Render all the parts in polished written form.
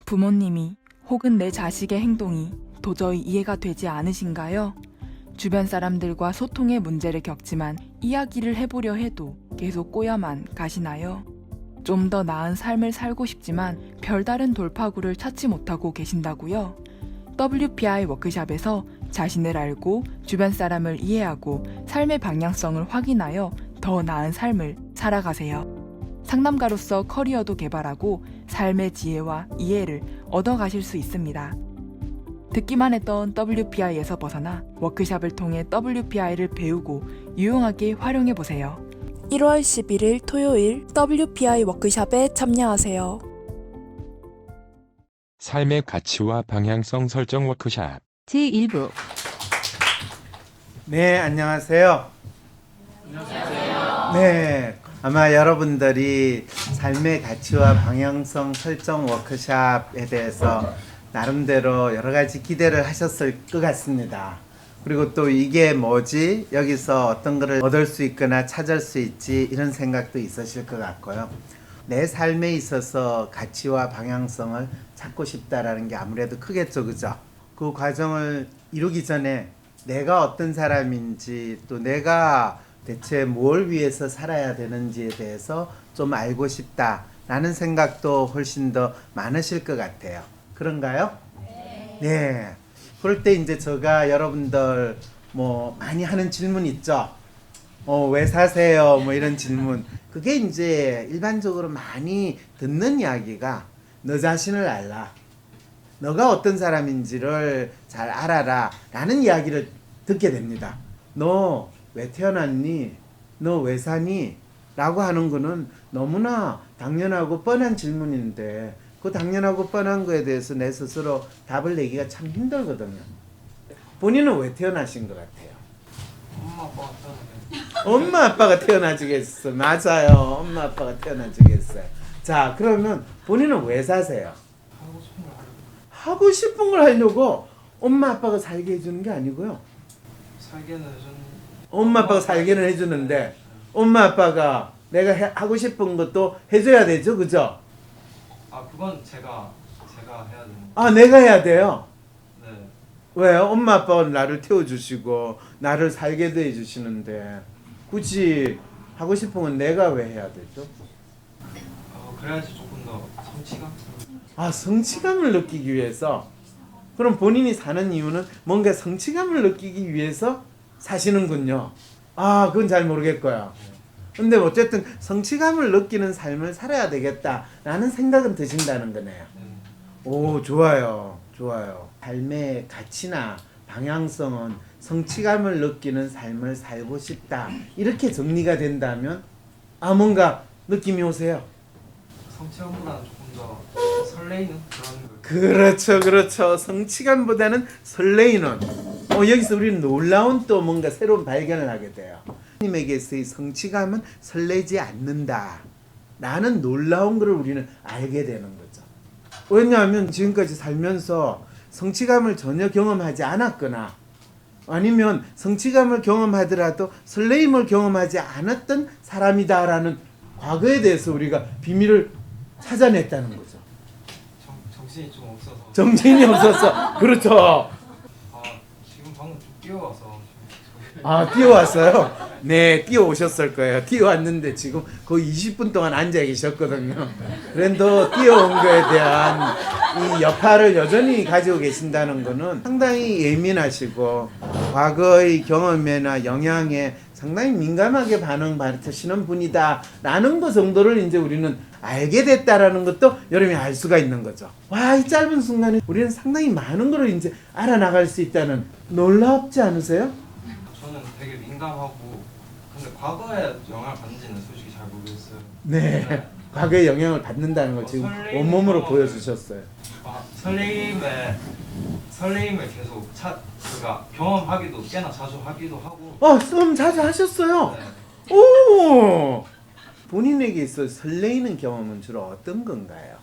부모님이 혹은 내 자식의 행동이 도저히 이해가 되지 않으신가요? 주변 사람들과 소통의 문제를 겪지만 이야기를 해보려 해도 계속 꼬여만 가시나요? 좀 더 나은 삶을 살고 싶지만 별다른 돌파구를 찾지 못하고 계신다고요? WPI 워크샵에서 자신을 알고 주변 사람을 이해하고 삶의 방향성을 확인하여 더 나은 삶을 살아가세요. 상담가로서 커리어도 개발하고 삶의 지혜와 이해를 얻어가실 수 있습니다. 듣기만 했던 WPI에서 벗어나 워크샵을 통해 WPI를 배우고 유용하게 활용해보세요. 1월 11일 토요일 WPI 워크샵에 참여하세요. 삶의 가치와 방향성 설정 워크샵 제1부 네, 안녕하세요. 안녕하세요. 네, 아마 여러분들이 삶의 가치와 방향성 설정 워크샵에 대해서 나름대로 여러 가지 기대를 하셨을 것 같습니다. 그리고 또 이게 뭐지? 여기서 어떤 거를 얻을 수 있거나 찾을 수 있지? 이런 생각도 있으실 것 같고요. 내 삶에 있어서 가치와 방향성을 찾고 싶다라는 게 아무래도 크겠죠, 그죠? 그 과정을 이루기 전에 내가 어떤 사람인지 또 내가 대체 뭘 위해서 살아야 되는지에 대해서 좀 알고 싶다라는 생각도 훨씬 더 많으실 것 같아요. 그런가요? 네. 그럴 때 이제 제가 여러분들 뭐 많이 하는 질문 있죠? 왜 사세요? 뭐 이런 질문. 그게 이제 일반적으로 많이 듣는 이야기가 너 자신을 알라. 너가 어떤 사람인지를 잘 알아라. 라는 이야기를 듣게 됩니다. 너 왜 태어났니? 너 왜 사니? 라고 하는 거는 너무나 당연하고 뻔한 질문인데 그 당연하고 뻔한 거에 대해서 내 스스로 답을 내기가 참 힘들거든요. 본인은 왜 태어나신 것 같아요? 엄마 아빠가 태어나주겠어. 맞아요. 엄마 아빠가 태어나주겠어요. 자, 그러면 본인은 왜 사세요? 하고 싶은 걸 하려고 엄마 아빠가 살게 해주는 게 아니고요. 살게는 해주는. 엄마 아빠가 살게는 해주는데 엄마 아빠가 내가 하고 싶은 것도 해줘야 되죠, 그죠? 아, 그건 제가 해야 되는. 아, 내가 해야 돼요. 네. 왜요? 엄마 아빠는 나를 태워주시고 나를 살게도 해주시는데 굳이 하고 싶은 건 내가 왜 해야 되죠? 그래야지 조금 더 성취감. 아, 성취감을 느끼기 위해서. 그럼 본인이 사는 이유는 뭔가 성취감을 느끼기 위해서 사시는군요. 아, 그건 잘 모르겠고요. 근데 어쨌든 성취감을 느끼는 삶을 살아야 되겠다라는 생각은 드신다는 거네요. 오, 좋아요. 좋아요. 삶의 가치나 방향성은 성취감을 느끼는 삶을 살고 싶다. 이렇게 정리가 된다면 뭔가 느낌이 오세요. 성취감보다는 조금 더 설레이는 그런 거. 그렇죠, 그렇죠. 성취감보다는 설레이는. 여기서 우리는 놀라운 또 뭔가 새로운 발견을 하게 돼요. 하나님에게서의 성취감은 설레지 않는다 라는 놀라운 것을 우리는 알게 되는 거죠. 왜냐하면 지금까지 살면서 성취감을 전혀 경험하지 않았거나 아니면 성취감을 경험하더라도 설레임을 경험하지 않았던 사람이다라는 과거에 대해서 우리가 비밀을 찾아냈다는 거죠. 정신이 좀 없어서. 정신이 없어서. 그렇죠. 지금 방금 좀 뛰어와서. 뛰어왔어요? 네, 뛰어오셨을 거예요. 뛰어왔는데 지금 거의 20분 동안 앉아 계셨거든요. 그런데 뛰어온 거에 대한 이 여파를 여전히 가지고 계신다는 거는 상당히 예민하시고 과거의 경험이나 영향에 상당히 민감하게 반응하시는 분이다라는 것 정도를 이제 우리는 알게 됐다라는 것도 여러분이 알 수가 있는 거죠. 와, 이 짧은 순간에 우리는 상당히 많은 걸 이제 알아나갈 수 있다는 놀랍지 않으세요? 저는 되게 민감하고 근데 과거에 영향을 받는지는 솔직히 잘 모르겠어요. 네. 과거에 영향을 받는다는 걸 지금 온몸으로 보여주셨어요. 설레임을 계속 그러니까 경험하기도 꽤나 자주 하기도 하고. 좀 자주 하셨어요? 네. 오! 본인에게 있어 설레이는 경험은 주로 어떤 건가요?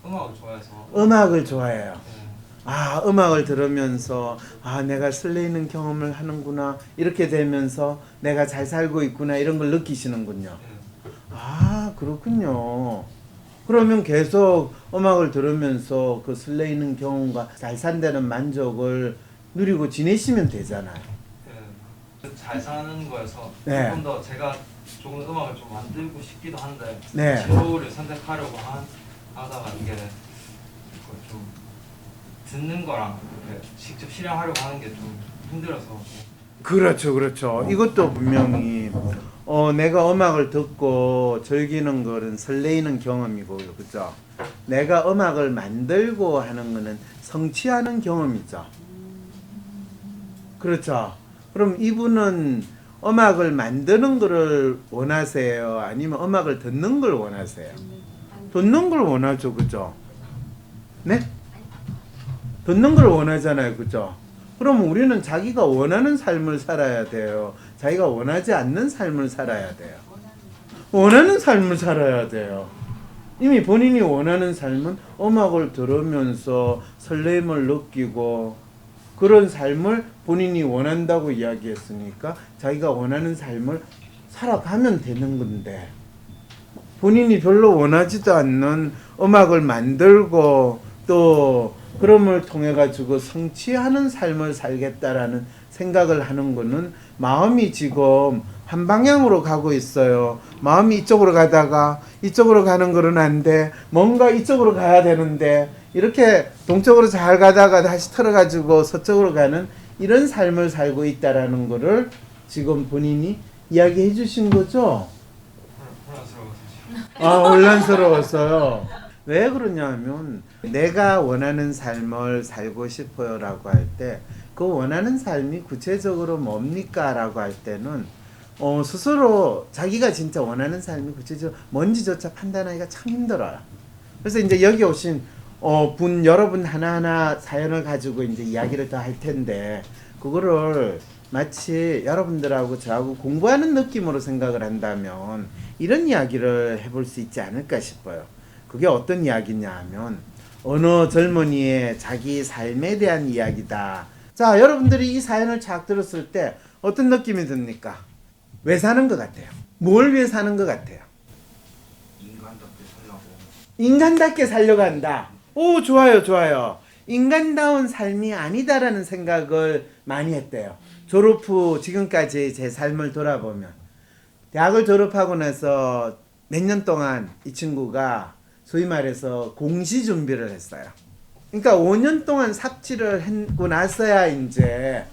음악을 좋아해서. 음악을 좋아해요. 네. 음악을 들으면서 내가 설레이는 경험을 하는구나. 이렇게 되면서 내가 잘 살고 있구나. 이런 걸 느끼시는군요. 네. 그렇군요. 그러면 계속 음악을 들으면서 그 설레이는 경험과 잘 산다는 만족을 누리고 지내시면 되잖아요. 잘 사는 거여서 네. 조금 더 제가 조금 음악을 좀 만들고 싶기도 한데 네. 진로를 선택하려고 하다가 이게 그걸 좀 듣는 거랑 이렇게 직접 실행하려고 하는 게 좀 힘들어서. 그렇죠, 그렇죠. 이것도 분명히 내가 음악을 듣고 즐기는 거는 설레이는 경험이고요, 그죠? 내가 음악을 만들고 하는 거는 성취하는 경험이죠. 그렇죠. 그럼 이분은 음악을 만드는 거를 원하세요? 아니면 음악을 듣는 걸 원하세요? 듣는 걸 원하죠, 그죠? 네? 듣는 걸 원하잖아요, 그죠? 그럼 우리는 자기가 원하는 삶을 살아야 돼요. 자기가 원하지 않는 삶을 살아야 돼요. 원하는 삶을 살아야 돼요. 이미 본인이 원하는 삶은 음악을 들으면서 설렘을 느끼고 그런 삶을 본인이 원한다고 이야기했으니까 자기가 원하는 삶을 살아가면 되는 건데 본인이 별로 원하지도 않는 음악을 만들고 또 그럼을 통해 가지고 성취하는 삶을 살겠다라는 생각을 하는 거는 마음이 지금 한 방향으로 가고 있어요. 마음이 이쪽으로 가다가 이쪽으로 가는 거는 안 돼. 뭔가 이쪽으로 가야 되는데 이렇게 동쪽으로 잘 가다가 다시 틀어가지고 서쪽으로 가는 이런 삶을 살고 있다라는 거를 지금 본인이 이야기해 주신 거죠? 혼란스러워서. 아, 혼란스러웠어요. 왜 그러냐면 내가 원하는 삶을 살고 싶어요 라고 할 때 그 원하는 삶이 구체적으로 뭡니까 라고 할 때는 스스로 자기가 진짜 원하는 삶이 구체적으로 뭔지조차 판단하기가 참 힘들어요. 그래서 이제 여기 오신 여러분 하나하나 사연을 가지고 이제 이야기를 더 할 텐데 그거를 마치 여러분들하고 저하고 공부하는 느낌으로 생각을 한다면 이런 이야기를 해볼 수 있지 않을까 싶어요. 그게 어떤 이야기냐 하면 어느 젊은이의 자기 삶에 대한 이야기다. 자, 여러분들이 이 사연을 쫙 들었을 때 어떤 느낌이 듭니까? 왜 사는 것 같아요? 뭘 위해 사는 것 같아요? 인간답게 살라고. 인간답게 살려고 한다. 오, 좋아요, 좋아요. 인간다운 삶이 아니다라는 생각을 많이 했대요. 졸업 후 지금까지 제 삶을 돌아보면 대학을 졸업하고 나서 몇 년 동안 이 친구가 소위 말해서 공시 준비를 했어요. 그러니까 5년 동안 삽질을 하고 나서야 이제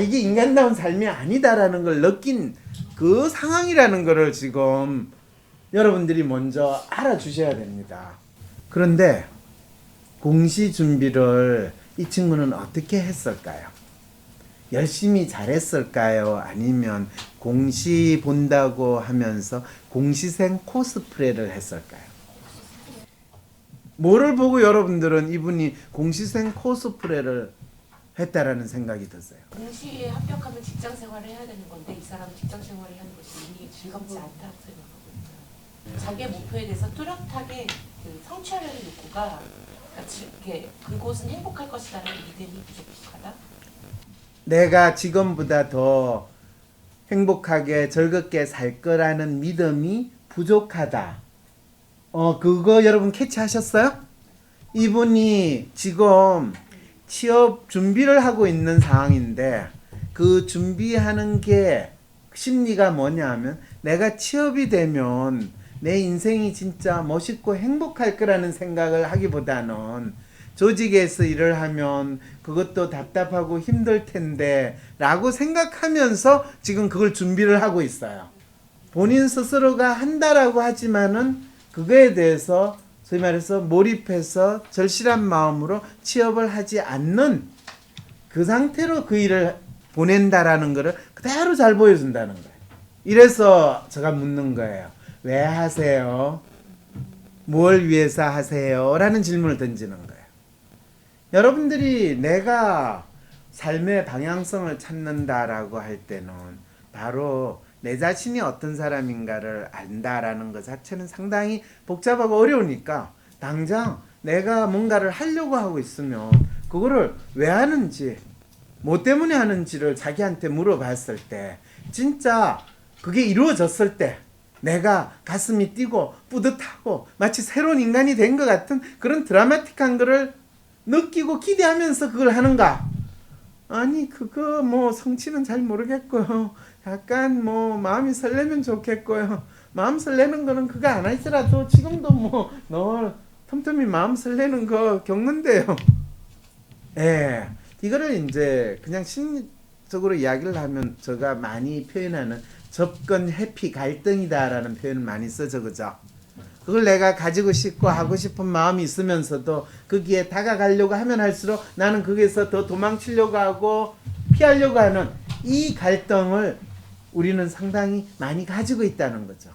이게 인간다운 삶이 아니다라는 걸 느낀 그 상황이라는 거를 지금 여러분들이 먼저 알아주셔야 됩니다. 그런데 공시 준비를 이 친구는 어떻게 했을까요? 열심히 잘했을까요? 아니면 공시 본다고 하면서 공시생 코스프레를 했을까요? 뭐를 보고 여러분들은 이분이 공시생 코스프레를 했다라는 생각이 드세요? 공시에 합격하면 직장 생활을 해야 되는 건데 이 사람은 직장 생활을 하는 것이 이미 즐겁지 않다고 생각하고 있어요. 자기의 목표에 대해서 뚜렷하게 그 성취하려는 욕구가 이렇게 그곳은 행복할 것이라는 믿음이 부족하다. 내가 지금보다 더 행복하게 즐겁게 살 거라는 믿음이 부족하다. 그거 여러분 캐치하셨어요? 이분이 지금 취업 준비를 하고 있는 상황인데 그 준비하는 게 심리가 뭐냐 하면 내가 취업이 되면 내 인생이 진짜 멋있고 행복할 거라는 생각을 하기보다는 조직에서 일을 하면 그것도 답답하고 힘들 텐데 라고 생각하면서 지금 그걸 준비를 하고 있어요. 본인 스스로가 한다라고 하지만은 그거에 대해서 소위 말해서 몰입해서 절실한 마음으로 취업을 하지 않는 그 상태로 그 일을 보낸다라는 거를 그대로 잘 보여준다는 거예요. 이래서 제가 묻는 거예요. 왜 하세요? 뭘 위해서 하세요? 라는 질문을 던지는 거예요. 여러분들이 내가 삶의 방향성을 찾는다라고 할 때는 바로 내 자신이 어떤 사람인가를 안다라는 것 자체는 상당히 복잡하고 어려우니까 당장 내가 뭔가를 하려고 하고 있으면 그거를 왜 하는지 뭐 때문에 하는지를 자기한테 물어봤을 때 진짜 그게 이루어졌을 때 내가 가슴이 뛰고 뿌듯하고 마치 새로운 인간이 된 것 같은 그런 드라마틱한 거를 느끼고 기대하면서 그걸 하는가? 아니 그거 뭐 성취는 잘 모르겠고요. 약간 뭐 마음이 설레면 좋겠고요. 마음 설레는 거는 그거 안 하더라도 지금도 뭐 늘 틈틈이 마음 설레는 거 겪는데요. 예, 이거를 이제 그냥 심리적으로 이야기를 하면 제가 많이 표현하는 접근 회피 갈등이다라는 표현을 많이 쓰죠, 그죠? 그걸 내가 가지고 싶고 하고 싶은 마음이 있으면서도 거기에 다가가려고 하면 할수록 나는 거기에서 더 도망치려고 하고 피하려고 하는 이 갈등을 우리는 상당히 많이 가지고 있다는 거죠.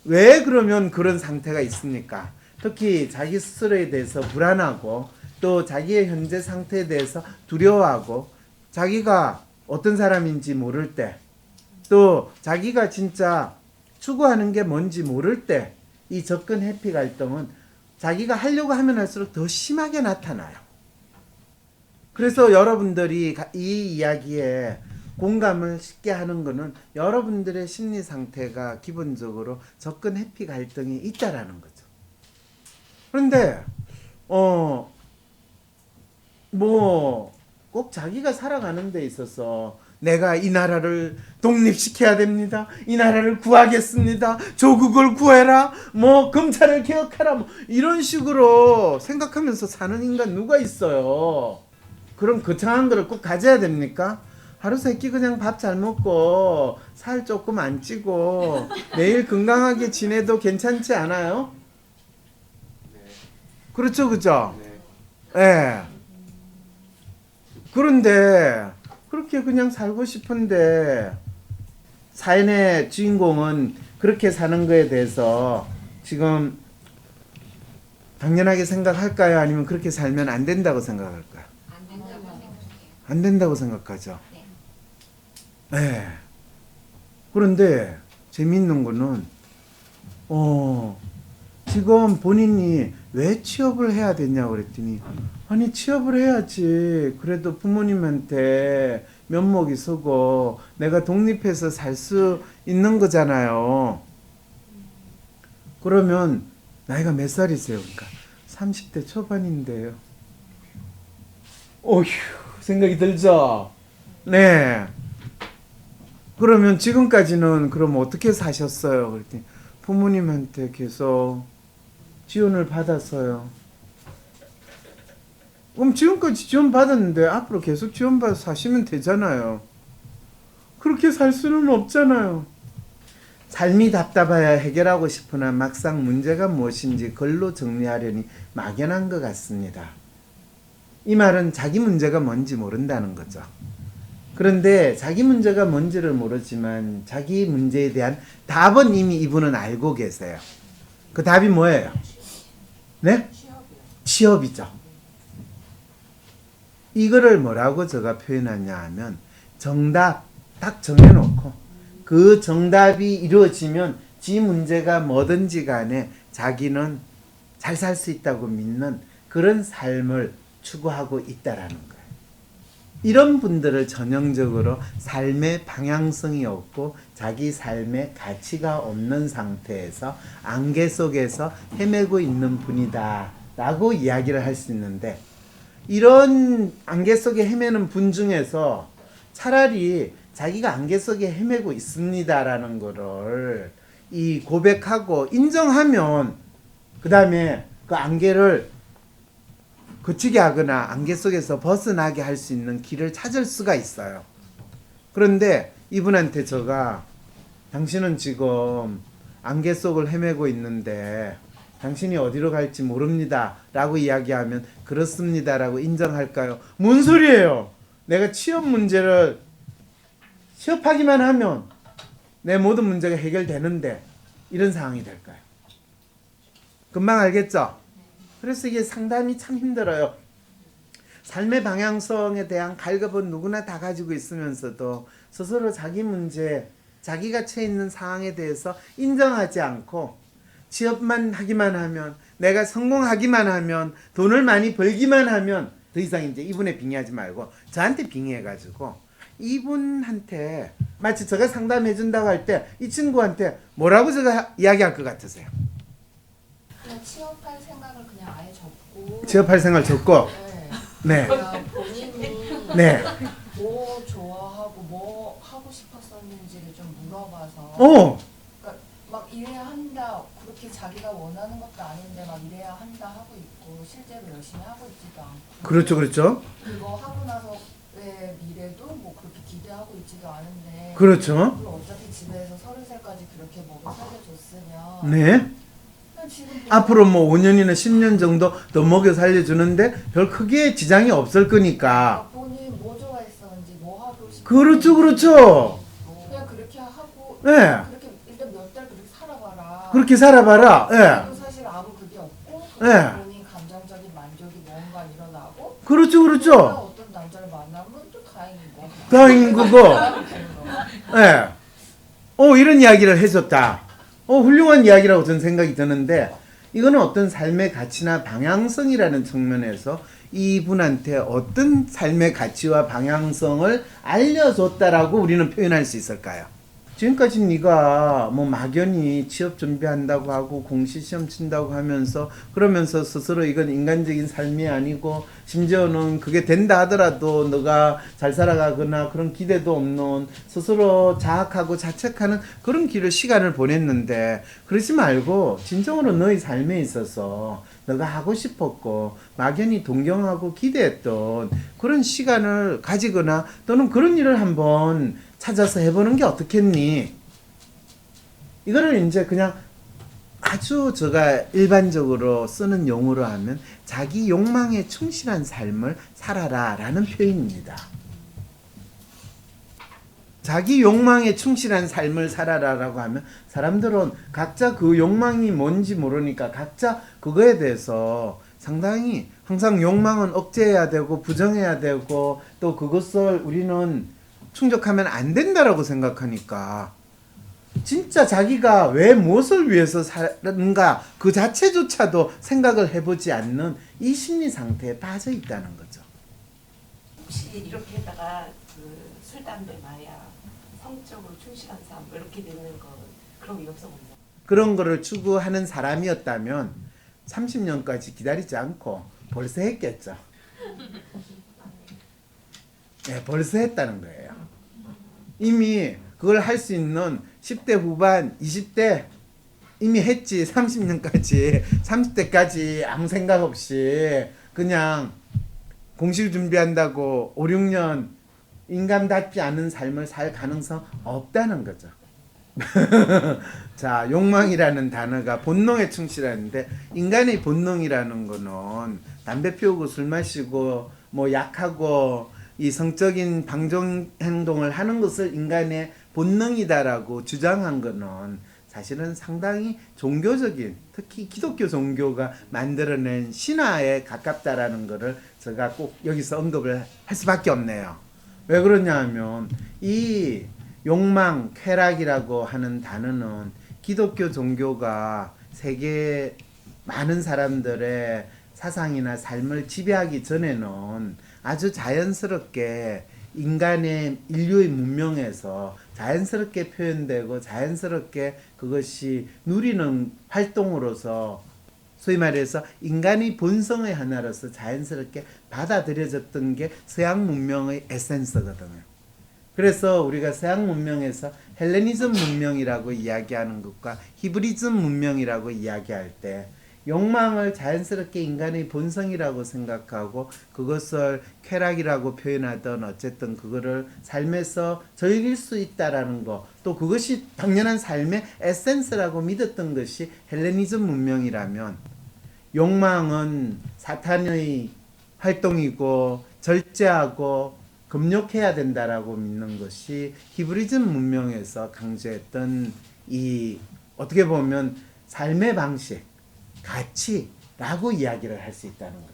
왜 그러면 그런 상태가 있습니까? 특히 자기 스스로에 대해서 불안하고 또 자기의 현재 상태에 대해서 두려워하고 자기가 어떤 사람인지 모를 때 또 자기가 진짜 추구하는 게 뭔지 모를 때 이 접근 회피 갈등은 자기가 하려고 하면 할수록 더 심하게 나타나요. 그래서 여러분들이 이 이야기에 공감을 쉽게 하는 거는 여러분들의 심리 상태가 기본적으로 접근 회피 갈등이 있다라는 거죠. 그런데 뭐 꼭 자기가 살아가는 데 있어서 내가 이 나라를 독립시켜야 됩니다. 이 나라를 구하겠습니다. 조국을 구해라. 뭐 검찰을 개혁하라. 뭐 이런 식으로 생각하면서 사는 인간 누가 있어요? 그럼 거창한 거를 꼭 가져야 됩니까? 하루 세끼 그냥 밥 잘 먹고 살 조금 안 찌고 매일 건강하게 지내도 괜찮지 않아요? 그렇죠, 그죠? 예. 그런데 그렇게 그냥 살고 싶은데 사연의 주인공은 그렇게 사는 거에 대해서 지금 당연하게 생각할까요? 아니면 그렇게 살면 안 된다고 생각할까요? 안 된다고 생각하죠. 네. 그런데 재미있는 거는 지금 본인이 왜 취업을 해야 되냐고 그랬더니 아니 취업을 해야지 그래도 부모님한테 면목이 서고 내가 독립해서 살 수 있는 거잖아요. 그러면 나이가 몇 살이세요? 그러니까 30대 초반인데요. 어휴 생각이 들죠? 네. 그러면 지금까지는 그럼 어떻게 사셨어요? 그랬더니 부모님한테 계속 지원을 받았어요. 그럼 지금까지 지원 받았는데 앞으로 계속 지원 받아서 사시면 되잖아요. 그렇게 살 수는 없잖아요. 삶이 답답해야 해결하고 싶으나 막상 문제가 무엇인지 글로 정리하려니 막연한 것 같습니다. 이 말은 자기 문제가 뭔지 모른다는 거죠. 그런데 자기 문제가 뭔지를 모르지만 자기 문제에 대한 답은 이미 이분은 알고 계세요. 그 답이 뭐예요? 네? 취업이죠. 이거를 뭐라고 제가 표현하냐 하면 정답 딱 정해놓고 그 정답이 이루어지면 지 문제가 뭐든지 간에 자기는 잘 살 수 있다고 믿는 그런 삶을 추구하고 있다라는 거예요. 이런 분들을 전형적으로 삶의 방향성이 없고 자기 삶의 가치가 없는 상태에서 안개 속에서 헤매고 있는 분이다 라고 이야기를 할 수 있는데 이런 안개 속에 헤매는 분 중에서 차라리 자기가 안개 속에 헤매고 있습니다라는 거를 이 고백하고 인정하면 그 다음에 그 안개를 그치게 하거나 안개 속에서 벗어나게 할 수 있는 길을 찾을 수가 있어요. 그런데 이분한테 제가 당신은 지금 안개 속을 헤매고 있는데 당신이 어디로 갈지 모릅니다 라고 이야기하면 그렇습니다 라고 인정할까요? 뭔 소리예요? 내가 취업 문제를 취업하기만 하면 내 모든 문제가 해결되는데 이런 상황이 될까요? 금방 알겠죠? 그래서 이게 상담이 참 힘들어요. 삶의 방향성에 대한 갈급은 누구나 다 가지고 있으면서도 스스로 자기 문제, 자기가 처해 있는 상황에 대해서 인정하지 않고 취업만 하기만 하면, 내가 성공하기만 하면, 돈을 많이 벌기만 하면 더 이상 이제 이분에 빙의하지 말고 저한테 빙의해가지고 이분한테 마치 제가 상담해 준다고 할 때 이 친구한테 뭐라고 제가 이야기할 것 같으세요? 그냥 취업할 생각을 그냥 아예 접고 취업할 생활 적고 네. 네. 그냥 본인이 네. 뭐 좋아하고 뭐 하고 싶었었는지를 좀 물어봐서 어. 그러니까 막 이래야 한다 그렇게 자기가 원하는 것도 아닌데 막 이래야 한다 하고 있고 실제로 열심히 하고 있지도 않고 그렇죠. 그렇죠. 그거 하고 나서의 미래도 뭐 그렇게 기대하고 있지도 않은데 그렇죠. 그럼 어차피 집에서 30살까지 그렇게 먹여 살려줬으면 네. 그냥 지금 앞으로 뭐 5년이나 10년 정도 더 먹여 살려주는데 별 크게 지장이 없을 거니까. 본인 뭐 좋아했었는지 뭐 하고 싶었는지 그렇죠. 그렇죠. 그냥 그렇게 하고 네. 그렇게 일단 몇 달 그렇게 살아봐라. 그렇게 살아봐라. 예. 그리고 사실 아무 그게 없고 네. 본인 감정적인 만족이 뭔가 일어나고 그렇죠. 그러다 그렇죠. 어떤 남자를 만나면 또 다행인 거. 다행인 거고. 다행인 거. 예. 이런 이야기를 해줬다. 훌륭한 이야기라고 저는 생각이 드는데, 이거는 어떤 삶의 가치나 방향성이라는 측면에서 이분한테 어떤 삶의 가치와 방향성을 알려줬다라고 우리는 표현할 수 있을까요? 지금까지 네가 뭐 막연히 취업 준비한다고 하고 공시시험 친다고 하면서 그러면서 스스로 이건 인간적인 삶이 아니고 심지어는 그게 된다 하더라도 너가 잘 살아가거나 그런 기대도 없는 스스로 자학하고 자책하는 그런 시간을 보냈는데, 그러지 말고 진정으로 너의 삶에 있어서 너가 하고 싶었고 막연히 동경하고 기대했던 그런 시간을 가지거나 또는 그런 일을 한번 찾아서 해보는 게 어떻겠니? 이거를 이제 그냥 아주 제가 일반적으로 쓰는 용어로 하면 자기 욕망에 충실한 삶을 살아라 라는 표현입니다. 자기 욕망에 충실한 삶을 살아라 라고 하면 사람들은 각자 그 욕망이 뭔지 모르니까 각자 그거에 대해서 상당히 항상 욕망은 억제해야 되고 부정해야 되고 또 그것을 우리는 충족하면 안 된다라고 생각하니까 진짜 자기가 왜 무엇을 위해서 사는가 그 자체조차도 생각을 해보지 않는 이 심리 상태에 빠져 있다는 거죠. 혹시 이렇게 했다가 그 술, 담배, 마약, 성적으로 충실한 삶 이렇게 되는 건 그런 위험성 없나요? 그런 거를 추구하는 사람이었다면 30년까지 기다리지 않고 벌써 했겠죠. 네, 벌써 했다는 거예요. 이미 그걸 할 수 있는 10대 후반, 20대 이미 했지. 30년까지, 30대까지 아무 생각 없이 그냥 공식 준비한다고 5, 6년 인간답지 않은 삶을 살 가능성 없다는 거죠. 자, 욕망이라는 단어가 본능에 충실하는데 인간의 본능이라는 거는 담배 피우고 술 마시고 뭐 약하고 이 성적인 방종 행동을 하는 것을 인간의 본능이다라고 주장한 거는 사실은 상당히 종교적인, 특히 기독교 종교가 만들어낸 신화에 가깝다라는 거를 제가 꼭 여기서 언급을 할 수밖에 없네요. 왜 그러냐 하면 이 욕망, 쾌락이라고 하는 단어는 기독교 종교가 세계 많은 사람들의 사상이나 삶을 지배하기 전에는 아주 자연스럽게 인간의 인류의 문명에서 자연스럽게 표현되고 자연스럽게 그것이 누리는 활동으로서 소위 말해서 인간의 본성의 하나로서 자연스럽게 받아들여졌던 게 서양 문명의 에센스거든요. 그래서 우리가 서양 문명에서 헬레니즘 문명이라고 이야기하는 것과 히브리즘 문명이라고 이야기할 때 욕망을 자연스럽게 인간의 본성이라고 생각하고 그것을 쾌락이라고 표현하던 어쨌든 그거를 삶에서 즐길 수 있다라는 거, 또 그것이 당연한 삶의 에센스라고 믿었던 것이 헬레니즘 문명이라면 욕망은 사탄의 활동이고 절제하고 금욕해야 된다라고 믿는 것이 히브리즘 문명에서 강조했던 이 어떻게 보면 삶의 방식, 가치라고 이야기를 할 수 있다는 거죠.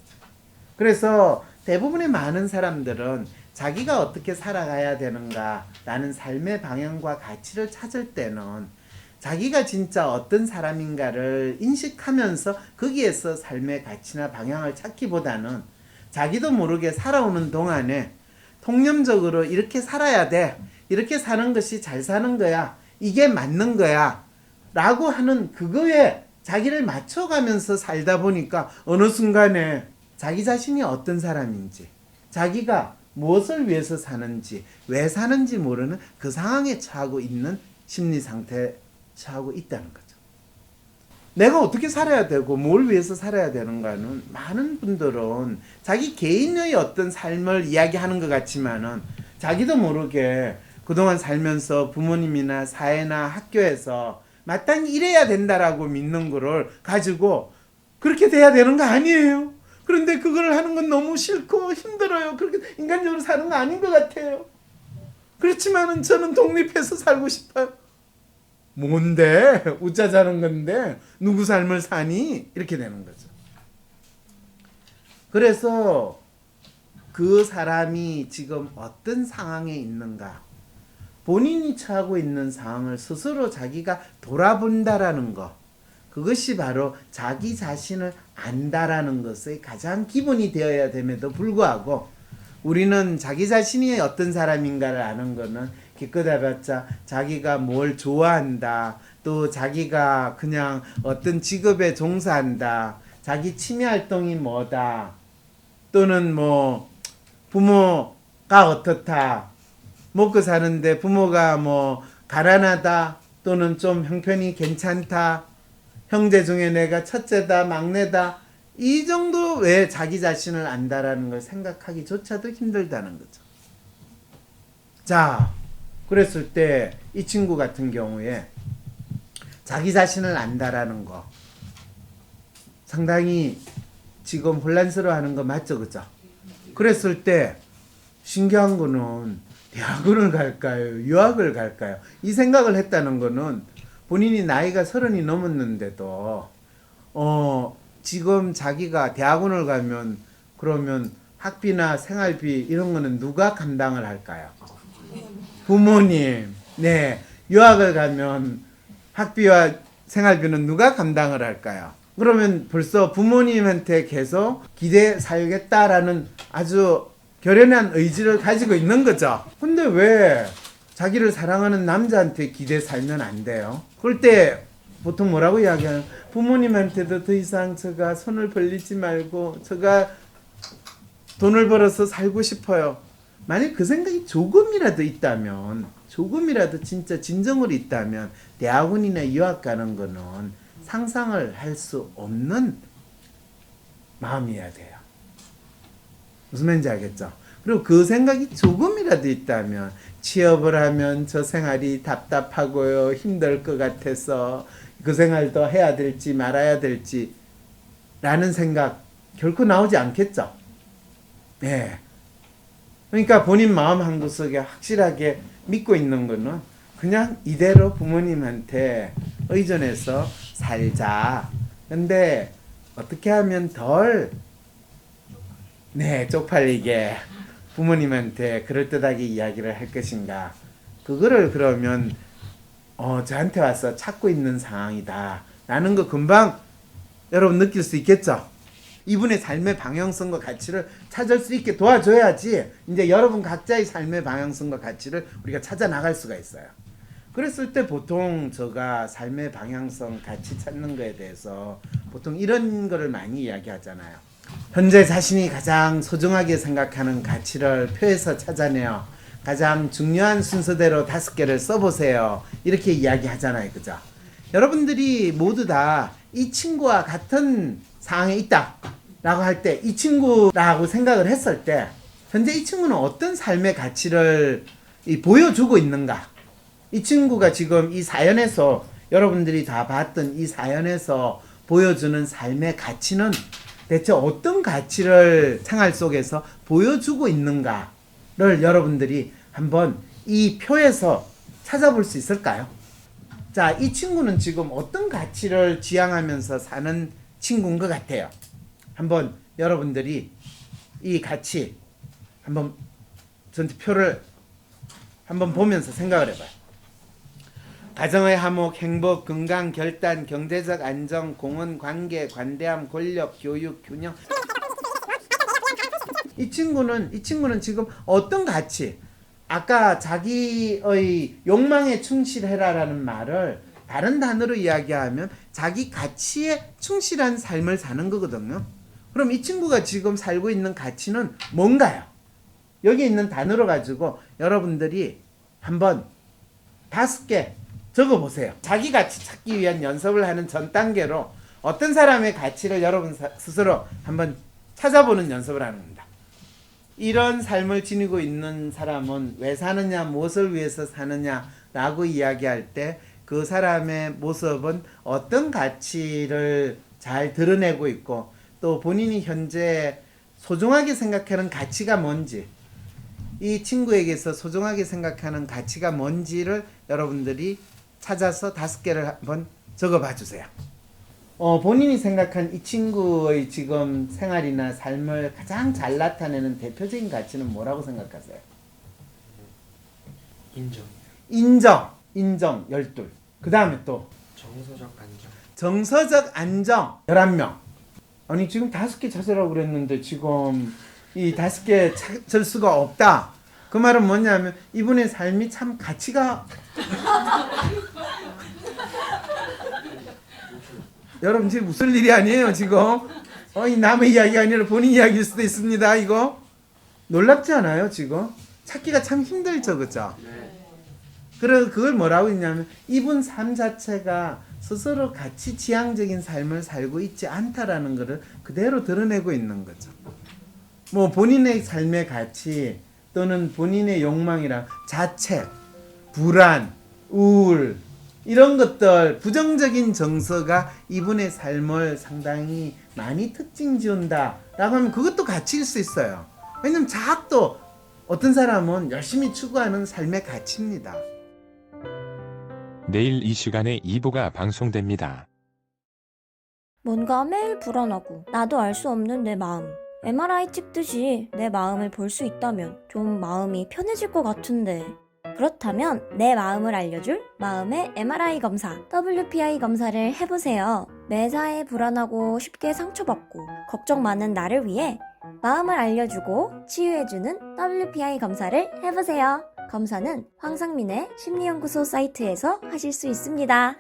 그래서 대부분의 많은 사람들은 자기가 어떻게 살아가야 되는가라는 삶의 방향과 가치를 찾을 때는 자기가 진짜 어떤 사람인가를 인식하면서 거기에서 삶의 가치나 방향을 찾기보다는 자기도 모르게 살아오는 동안에 통념적으로 이렇게 살아야 돼. 이렇게 사는 것이 잘 사는 거야. 이게 맞는 거야. 라고 하는 그거에 자기를 맞춰가면서 살다 보니까 어느 순간에 자기 자신이 어떤 사람인지, 자기가 무엇을 위해서 사는지, 왜 사는지 모르는 그 상황에 처하고 있는 심리 상태에 처하고 있다는 거죠. 내가 어떻게 살아야 되고 뭘 위해서 살아야 되는가는 많은 분들은 자기 개인의 어떤 삶을 이야기하는 것 같지만은 자기도 모르게 그동안 살면서 부모님이나 사회나 학교에서 마땅히 이래야 된다라고 믿는 거를 가지고 그렇게 돼야 되는 거 아니에요. 그런데 그걸 하는 건 너무 싫고 힘들어요. 그렇게 인간적으로 사는 거 아닌 것 같아요. 그렇지만은 저는 독립해서 살고 싶어요. 뭔데? 웃자 자는 건데 누구 삶을 사니? 이렇게 되는 거죠. 그래서 그 사람이 지금 어떤 상황에 있는가, 본인이 처하고 있는 상황을 스스로 자기가 돌아본다라는 것, 그것이 바로 자기 자신을 안다라는 것의 가장 기본이 되어야 됨에도 불구하고 우리는 자기 자신이 어떤 사람인가를 아는 거는 기껏 해봤자 자기가 뭘 좋아한다, 또 자기가 그냥 어떤 직업에 종사한다, 자기 취미 활동이 뭐다, 또는 뭐 부모가 어떻다, 먹고 사는데 부모가 뭐 가난하다, 또는 좀 형편이 괜찮다, 형제 중에 내가 첫째다, 막내다, 이 정도 왜 자기 자신을 안다라는 걸 생각하기조차도 힘들다는 거죠. 자, 그랬을 때 이 친구 같은 경우에 자기 자신을 안다라는 거 상당히 지금 혼란스러워하는 거 맞죠, 그죠? 그랬을 때 신기한 거는 대학원을 갈까요? 유학을 갈까요? 이 생각을 했다는 거는 본인이 나이가 30이 넘었는데도 지금 자기가 대학원을 가면 그러면 학비나 생활비 이런 거는 누가 감당을 할까요? 부모님. 네. 유학을 가면 학비와 생활비는 누가 감당을 할까요? 그러면 벌써 부모님한테 계속 기대 살겠다라는 아주 결연한 의지를 가지고 있는 거죠. 근데 왜 자기를 사랑하는 남자한테 기대 살면 안 돼요? 그럴 때 보통 뭐라고 이야기하는, 부모님한테도 더 이상 제가 손을 벌리지 말고 제가 돈을 벌어서 살고 싶어요. 만약 그 생각이 조금이라도 있다면, 조금이라도 진짜 진정으로 있다면 대학원이나 유학 가는 거는 상상을 할 수 없는 마음이어야 돼요. 무슨 말인지 알겠죠? 그리고 그 생각이 조금이라도 있다면 취업을 하면 저 생활이 답답하고요, 힘들 것 같아서 그 생활도 해야 될지 말아야 될지 라는 생각 결코 나오지 않겠죠. 예. 그러니까 본인 마음 한구석에 확실하게 믿고 있는 거는 그냥 이대로 부모님한테 의존해서 살자. 근데 어떻게 하면 덜 쪽팔리게 부모님한테 그럴듯하게 이야기를 할 것인가. 그거를 그러면 저한테 와서 찾고 있는 상황이다 라는 거 금방 여러분 느낄 수 있겠죠. 이분의 삶의 방향성과 가치를 찾을 수 있게 도와줘야지 이제 여러분 각자의 삶의 방향성과 가치를 우리가 찾아 나갈 수가 있어요. 그랬을 때 보통 제가 삶의 방향성, 가치 찾는 거에 대해서 보통 이런 거를 많이 이야기하잖아요. 현재 자신이 가장 소중하게 생각하는 가치를 표에서 찾아내요. 가장 중요한 순서대로 5개를 써보세요. 이렇게 이야기하잖아요. 그죠? 여러분들이 모두 다 이 친구와 같은 상황에 있다 라고 할 때, 이 친구라고 생각을 했을 때 현재 이 친구는 어떤 삶의 가치를 보여주고 있는가, 이 친구가 지금 이 사연에서 여러분들이 다 봤던 이 사연에서 보여주는 삶의 가치는 대체 어떤 가치를 생활 속에서 보여주고 있는가를 여러분들이 한번 이 표에서 찾아볼 수 있을까요? 자, 이 친구는 지금 어떤 가치를 지향하면서 사는 친구인 것 같아요. 한번 여러분들이 이 가치 한번 전체 표를 한번 보면서 생각을 해봐요. 가정의 화목, 행복, 건강, 결단, 경제적 안정, 공헌, 관계, 관대함, 권력, 교육, 균형. 이 친구는 지금 어떤 가치, 아까 자기의 욕망에 충실해라라는 말을 다른 단어로 이야기하면 자기 가치에 충실한 삶을 사는 거거든요. 그럼 이 친구가 지금 살고 있는 가치는 뭔가요? 여기 있는 단어로 가지고 여러분들이 한번 5개 적어보세요. 자기 가치 찾기 위한 연습을 하는 전 단계로 어떤 사람의 가치를 여러분 스스로 한번 찾아보는 연습을 하는 겁니다. 이런 삶을 지니고 있는 사람은 왜 사느냐, 무엇을 위해서 사느냐라고 이야기할 때 그 사람의 모습은 어떤 가치를 잘 드러내고 있고 또 본인이 현재 소중하게 생각하는 가치가 뭔지, 이 친구에게서 소중하게 생각하는 가치가 뭔지를 여러분들이 찾아서 5개를 한번 적어봐 주세요. 본인이 생각한 이 친구의 지금 생활이나 삶을 가장 잘 나타내는 대표적인 가치는 뭐라고 생각하세요? 인정 12. 그 다음에 또 정서적 안정 11명. 아니 지금 5개 찾으라고 그랬는데 지금 이 5개 찾을 수가 없다. 그 말은 뭐냐면 이분의 삶이 참 가치가 여러분 지금 웃을 일이 아니에요 지금. 이 남의 이야기가 아니라 본인 이야기일 수도 있습니다. 이거 놀랍지 않아요 지금? 찾기가 참 힘들죠, 그죠? 그래서 그걸 뭐라고 했냐면 이분 삶 자체가 스스로 가치 지향적인 삶을 살고 있지 않다라는 것을 그대로 드러내고 있는 거죠. 뭐 본인의 삶의 가치 또는 본인의 욕망이랑 자책, 불안, 우울 이런 것들, 부정적인 정서가 이분의 삶을 상당히 많이 특징 지운다 라고 하면 그것도 가치일 수 있어요. 왜냐면 자학도 어떤 사람은 열심히 추구하는 삶의 가치입니다. 내일 이 시간에 2부가 방송됩니다. 뭔가 매일 불안하고 나도 알 수 없는 내 마음. MRI 찍듯이 내 마음을 볼 수 있다면 좀 마음이 편해질 것 같은데. 그렇다면 내 마음을 알려줄 마음의 MRI 검사, WPI 검사를 해보세요. 매사에 불안하고 쉽게 상처받고 걱정 많은 나를 위해 마음을 알려주고 치유해주는 WPI 검사를 해보세요. 검사는 황상민의 심리연구소 사이트에서 하실 수 있습니다.